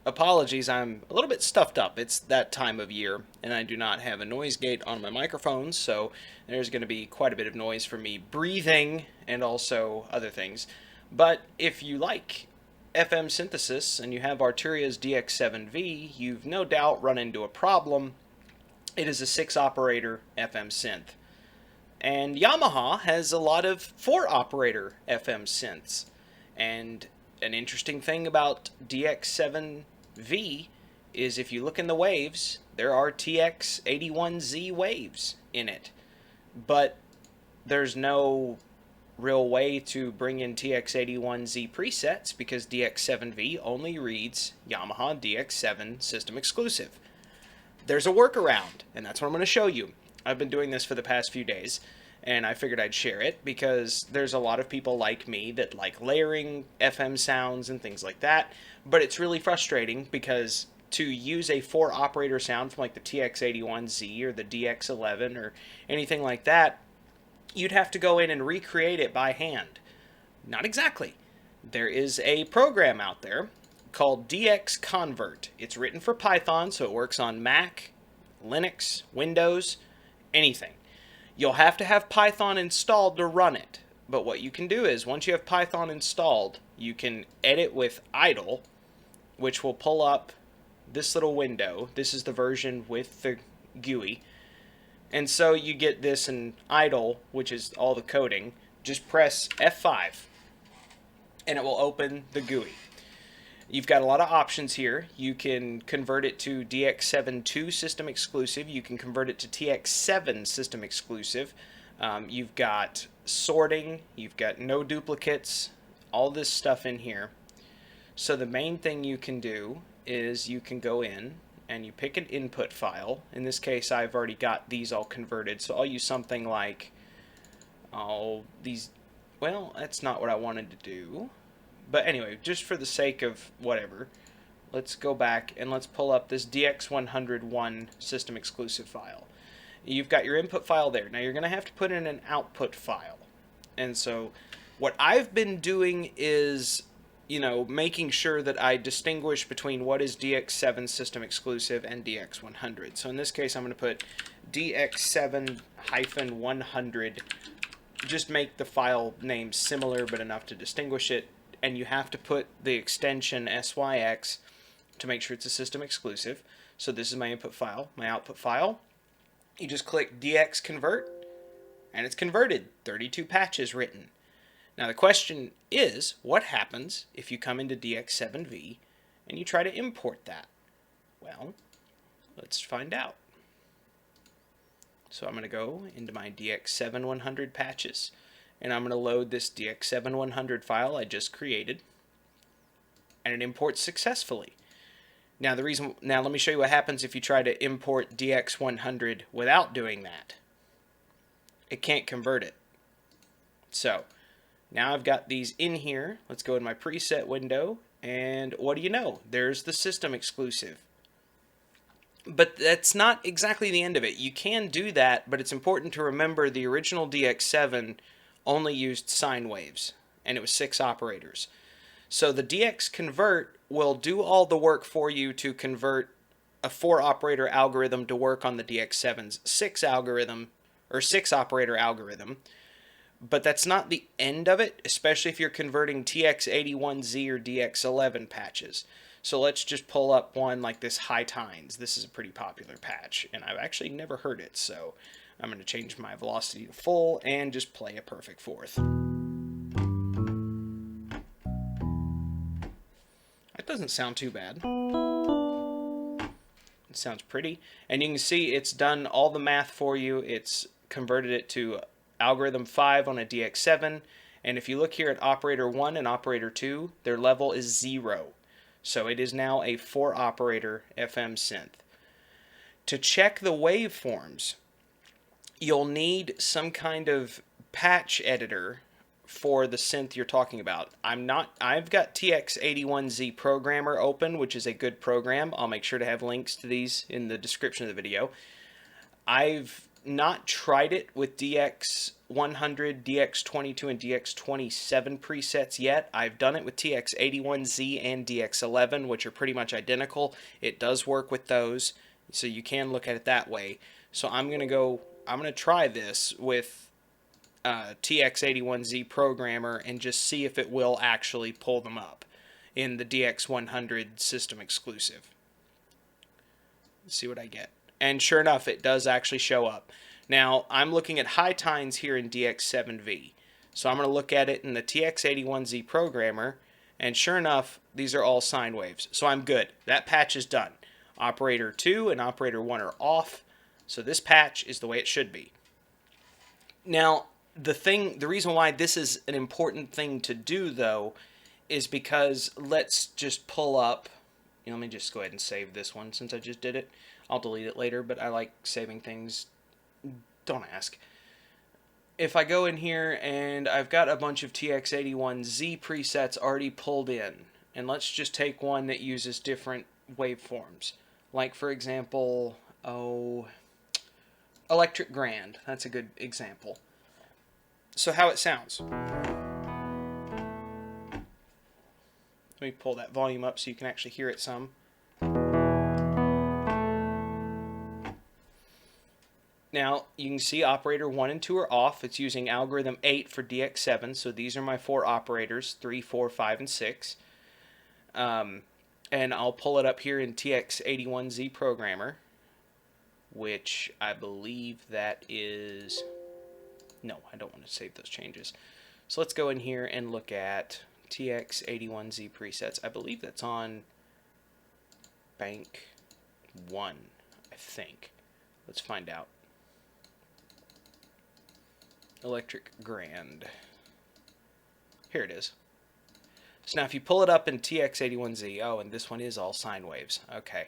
Apologies, I'm a little bit stuffed up. It's that time of year, and I do not have a noise gate on my microphone, so there's going to be quite a bit of noise from me breathing and also other things. But if you like FM synthesis and you have Arturia's DX7V, you've no doubt run into a problem. It is a 6-operator FM synth. And Yamaha has a lot of 4-operator FM synths. And an interesting thing about DX7V is if you look in the waves, there are TX81Z waves in it. But there's no real way to bring in TX81Z presets because DX7V only reads Yamaha DX7 system exclusive. There's a workaround, and that's what I'm going to show you. I've been doing this for the past few days, and I figured I'd share it because there's a lot of people like me that like layering FM sounds and things like that, but it's really frustrating because to use a 4-operator sound from like the TX81Z or the DX11 or anything like that, you'd have to go in and recreate it by hand. Not exactly. There is a program out there called DXConvert. It's written for Python, so it works on Mac, Linux, Windows, anything. You'll have to have Python installed to run it. But what you can do is, once you have Python installed, you can edit with idle, which will pull up this little window. This is the version with the GUI. And so you get this in idle, which is all the coding. Just press F5, and it will open the GUI. You've got a lot of options here. You can convert it to DX7 system exclusive. You can convert it to TX7 system exclusive. You've got sorting. You've got no duplicates. All this stuff in here. So the main thing you can do is you can go in and you pick an input file. In this case, I've already got these all converted. So I'll use something like, well, that's not what I wanted to do. But anyway, just for the sake of whatever, let's go back and let's pull up this DX101 system exclusive file. You've got your input file there. Now you're going to have to put in an output file. And so what I've been doing is, making sure that I distinguish between what is DX7 system exclusive and DX100. So in this case, I'm going to put DX7-100. Just make the file name similar but enough to distinguish it. And you have to put the extension SYX to make sure it's a system exclusive. So this is my input file, my output file. You just click DXConvert, and it's converted. 32 patches written. Now the question is, what happens if you come into DX7V and you try to import that? Well, let's find out. So I'm going to go into my DX7-100 patches. And I'm going to load this DX7-100 file I just created, and it imports successfully. Now let me show you what happens if you try to import DX100 without doing that. It can't convert it. So now I've got these in here. Let's go in my preset window, and what do you know? There's the system exclusive. But that's not exactly the end of it. You can do that, but it's important to remember the original DX7 only used sine waves, and it was 6 operators. So the DXConvert will do all the work for you to convert a 4-operator algorithm to work on the DX7's 6-operator algorithm. But that's not the end of it, especially if you're converting TX81Z or DX11 patches. So let's just pull up one like this High Tines. This is a pretty popular patch, and I've actually never heard it, so I'm going to change my velocity to full and just play a perfect fourth. That doesn't sound too bad. It sounds pretty. And you can see it's done all the math for you. It's converted it to algorithm 5 on a DX7. And if you look here at operator 1 and operator 2, their level is 0. So it is now a 4-operator FM synth. To check the waveforms, you'll need some kind of patch editor for the synth you're talking about. I've got TX81Z Programmer open, which is a good program. I'll make sure to have links to these in the description of the video. I've not tried it with DX100, DX22, and DX27 presets yet. I've done it with TX81Z and DX11, which are pretty much identical. It does work with those, so you can look at it that way. So I'm going to try this with TX81Z programmer and just see if it will actually pull them up in the DX100 system exclusive. Let's see what I get. And sure enough, it does actually show up. Now, I'm looking at high tines here in DX7V. So I'm going to look at it in the TX81Z programmer, and sure enough, these are all sine waves. So I'm good. That patch is done. Operator 2 and operator 1 are off, so this patch is the way it should be. Now, the reason why this is an important thing to do, though, is because let's just pull up. Let me just go ahead and save this one since I just did it. I'll delete it later, but I like saving things. Don't ask. If I go in here and I've got a bunch of TX81Z presets already pulled in, and let's just take one that uses different waveforms. Like, for example, Electric Grand. That's a good example. So how it sounds. Let me pull that volume up so you can actually hear it some. Now, you can see operator 1 and 2 are off. It's using algorithm 8 for DX7, so these are my 4 operators, 3, 4, 5, and 6. And I'll pull it up here in TX81Z programmer, which I believe that is... No, I don't want to save those changes. So let's go in here and look at TX81Z presets. I believe that's on bank 1, I think. Let's find out. Electric Grand. Here it is. So now if you pull it up in TX81Z, oh, and this one is all sine waves. Okay.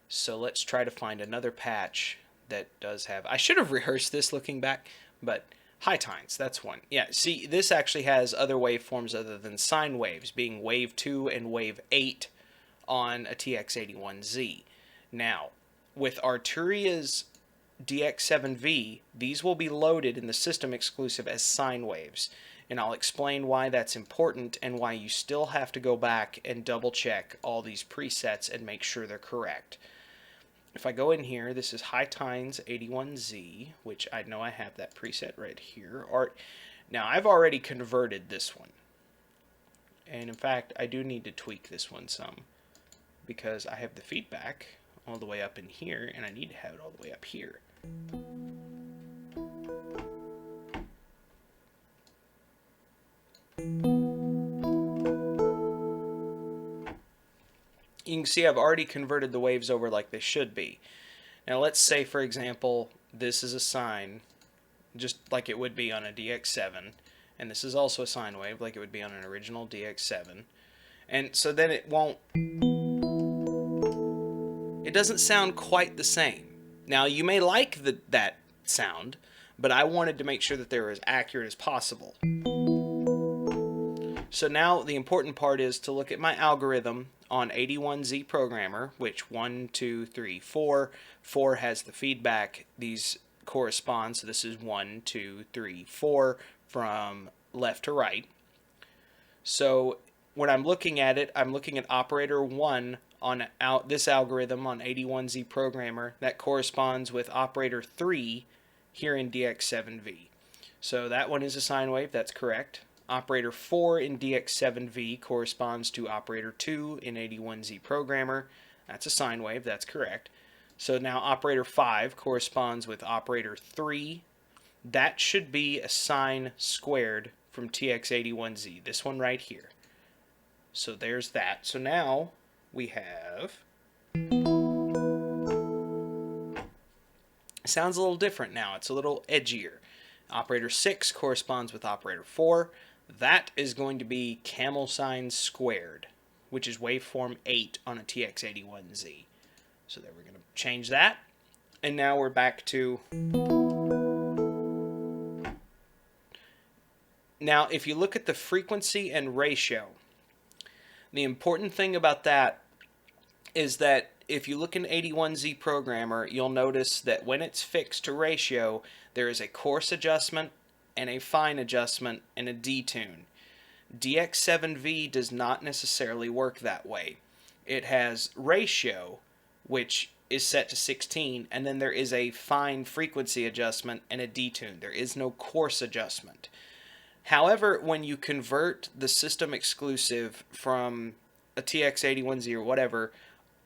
So let's try to find another patch that does have... I should have rehearsed this looking back, but high tines, that's one. Yeah, see, this actually has other waveforms other than sine waves, being wave 2 and wave 8 on a TX81Z. Now, with Arturia's DX7V, these will be loaded in the system exclusive as sine waves. And I'll explain why that's important and why you still have to go back and double check all these presets and make sure they're correct. If I go in here, this is high tines 81Z, which I know I have that preset right here. Now, I've already converted this one. And in fact, I do need to tweak this one some, because I have the feedback all the way up in here, and I need to have it all the way up here. You can see I've already converted the waves over like they should be. Now let's say, for example, this is a sine, just like it would be on a DX7, and this is also a sine wave like it would be on an original DX7. And so then it doesn't sound quite the same. Now you may like that sound, but I wanted to make sure that they're as accurate as possible. So now the important part is to look at my algorithm on 81Z programmer, which 1, 2, 3, 4. 4 has the feedback. These correspond, so this is 1, 2, 3, 4 from left to right. So when I'm looking at it, I'm looking at operator 1 on this algorithm on 81Z programmer that corresponds with operator 3 here in DX7V. So that one is a sine wave, that's correct. Operator 4 in DX7V corresponds to operator 2 in 81Z programmer. That's a sine wave, that's correct. So now operator 5 corresponds with operator 3. That should be a sine squared from TX81Z, this one right here. So there's that. So now we have... It sounds a little different now. It's a little edgier. Operator 6 corresponds with operator 4. That is going to be camel sine squared, which is waveform 8 on a TX81Z. So there, we're going to change that. And now we're back to... Now, if you look at the frequency and ratio, the important thing about that is that if you look in 81Z Programmer, you'll notice that when it's fixed to ratio, there is a coarse adjustment and a fine adjustment and a detune. DX7V does not necessarily work that way. It has ratio, which is set to 16, and then there is a fine frequency adjustment and a detune. There is no coarse adjustment. However, when you convert the system exclusive from a TX81Z or whatever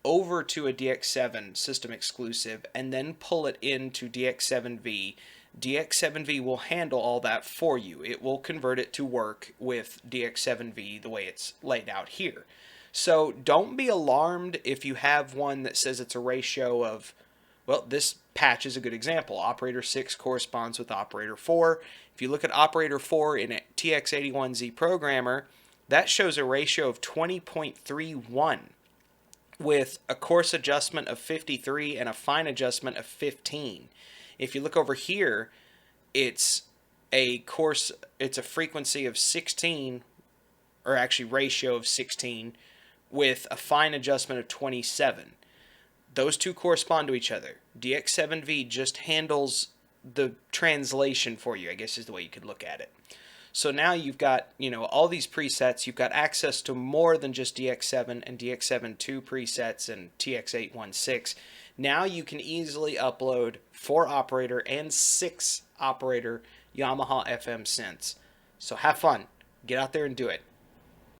over to a DX7 system exclusive and then pull it into DX7V, DX7V will handle all that for you. It will convert it to work with DX7V the way it's laid out here. So don't be alarmed if you have one that says it's a ratio of, well, this patch is a good example. Operator 6 corresponds with operator 4. If you look at operator 4 in a TX81Z Programmer, that shows a ratio of 20.31 with a coarse adjustment of 53 and a fine adjustment of 15. If you look over here, it's a frequency of 16, or actually ratio of 16, with a fine adjustment of 27. Those two correspond to each other. DX7V just handles the translation for you, I guess is the way you could look at it. So now you've got, all these presets. You've got access to more than just DX7 and DX7 presets and TX816. Now you can easily upload 4-operator and 6-operator Yamaha FM synths. So have fun. Get out there and do it.